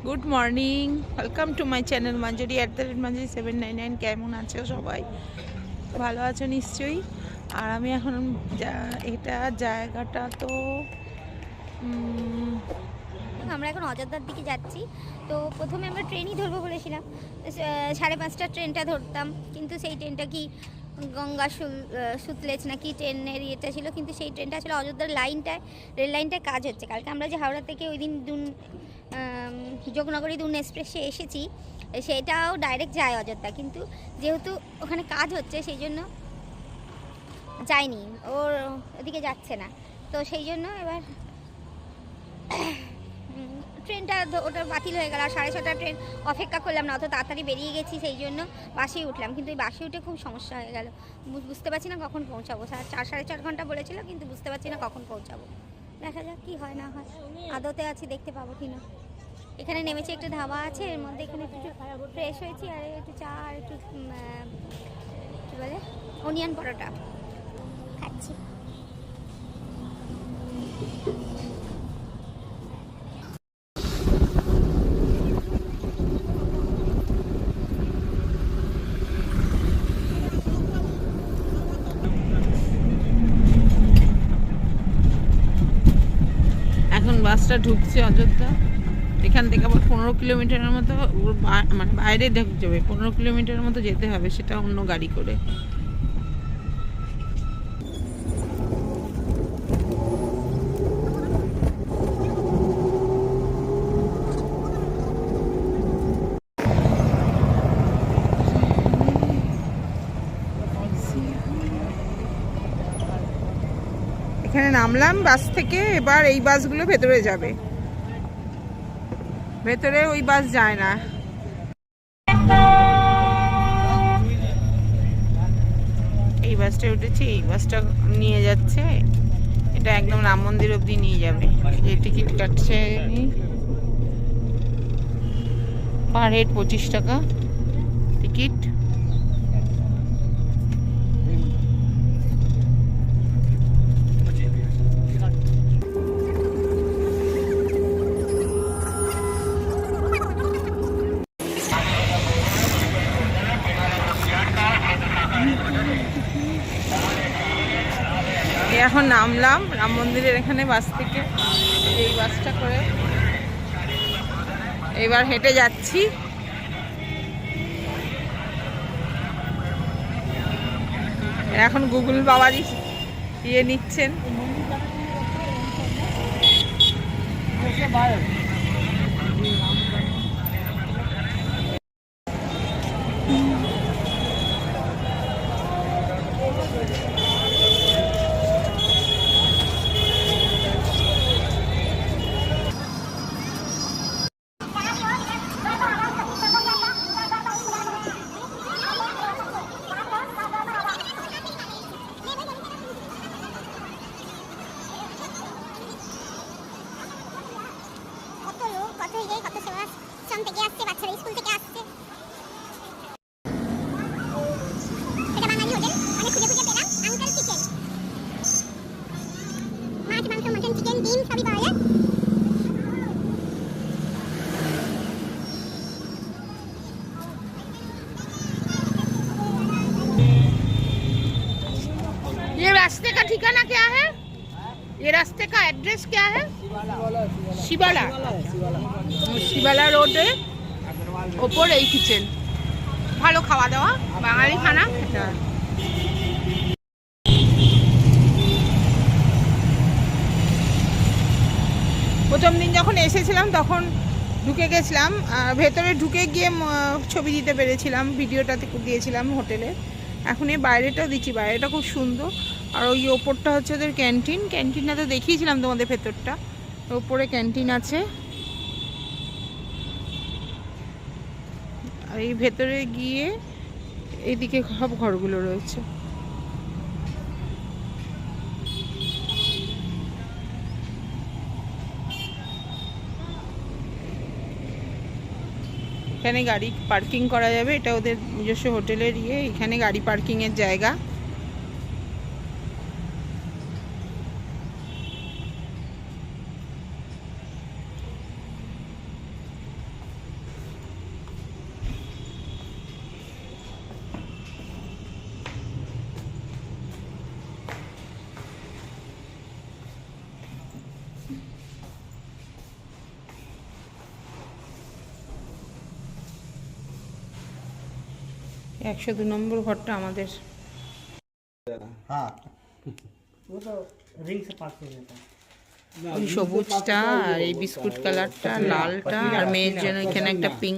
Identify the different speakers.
Speaker 1: Good morning, welcome to my channel Manjuri @manjuri 799। কেমন আছো সবাই? ভালো আছো নিশ্চয়ই। আর আমি এখন এটা জায়গাটা তো
Speaker 2: আমরা এখন অযোধ্যার দিকে যাচ্ছি। তো প্রথমে আমরা ট্রেনই ধরবো বলেছিলাম, 5:30টার ট্রেনটা ধরতাম, কিন্তু সেই ট্রেনটা কি গঙ্গা সুতলেজ নাকি ট্রেনের ইয়েটা ছিল, কিন্তু সেই ট্রেনটা আসলে অযোধ্যার লাইনটায়, রেল লাইনটায় কাজ হচ্ছে। কালকে আমরা যে হাওড়া থেকে ওই দিন যোগনগরী দুন এক্সপ্রেসে এসেছি, সেটাও ডাইরেক্ট যায় অযোধ্যা, কিন্তু যেহেতু ওখানে কাজ হচ্ছে সেই জন্য যায়নি, ওর ওদিকে যাচ্ছে না। তো সেই জন্য এবার ট্রেনটা ওটা বাতিল হয়ে গেল। আর 6:30টার ট্রেন অপেক্ষা করলাম না, অত তাড়াতাড়ি বেরিয়ে গেছি, সেই জন্য বাসেই উঠলাম। কিন্তু এই বাসে উঠে খুব সমস্যা হয়ে গেল, বুঝতে পারছি না কখন পৌঁছাবো। 4-4.5 ঘন্টা বলেছিল, কিন্তু বুঝতে পারছি না কখন পৌঁছাবো। দেখা যাক কী হয় না হয়, আদতে আছি দেখতে পাবো কি না। এখানে নেমেছে, একটু ধাবা আছে, এর মধ্যে এখানে একটু ফ্রেশ হয়েছি, আর একটু চা আর একটু কী বলে অনিয়ন পরোটা খাচ্ছি।
Speaker 1: এখন বাসটা ঢুকছে অযোধ্যা। এখান থেকে আবার 15 কিলোমিটারের মতো মানে বাইরে ঢুকে যাবে, 15 কিলোমিটারের মতো যেতে হবে, সেটা অন্য গাড়ি করে। এখানে নামলাম বাস থেকে, এবার এই বাসগুলো ভেতরে যাবে, ভেতরে ওই বাস যায় না। এই বাসটা উঠেছি, এই বাসটা নিয়ে যাচ্ছে, এটা একদম রাম মন্দির অবধি নিয়ে যাবে। এই টিকিট কাটছে পার হেড 25 টাকা টিকিট। এখন নামলাম রাম মন্দিরের এখানে বাস থেকে, এই বাসটা করে এবার হেঁটে যাচ্ছি। এখন গুগল বাবারই ইয়ে নিচ্ছেন। ये रास्ते का ठिकाना क्या है? ये रास्ते का एड्रेस क्या है? शिवाला। शिवाला रोडे ওপর এই কিচেন, ভালো খাওয়া দাওয়া, বাঙালি খানা। প্রথম দিন যখন এসেছিলাম তখন ঢুকে গেছিলাম, ভেতরে ঢুকে গিয়ে ছবি দিতে পেরেছিলাম, ভিডিওটাতে দিয়েছিলাম হোটেলে। এখন এই বাইরেটাও দিচ্ছি, বাইরেটা খুব সুন্দর। আর ওই ওপরটা হচ্ছে ওদের ক্যান্টিন, ক্যান্টিনটা তো দেখিয়েছিলাম তোমাদের, ভেতরটা ওপরে ক্যান্টিন আছে। আর এই ভেতরে গিয়ে এইদিকে সব ঘরগুলো রয়েছে। এখানে গাড়ি পার্কিং করা যাবে, এটা ওদের নিজস্ব হোটেলের ইয়ে, এখানে গাড়ি পার্কিংয়ের জায়গা। 102 নম্বর ঘরটা আমাদের।
Speaker 3: हाँ
Speaker 4: वो तो रिंग से पास हो जाता है।
Speaker 1: ওই সবুজটা আর এই বিস্কুট কালারটা, লালটা, আর মেয়ের জন্য এখানে একটা পিঙ্ক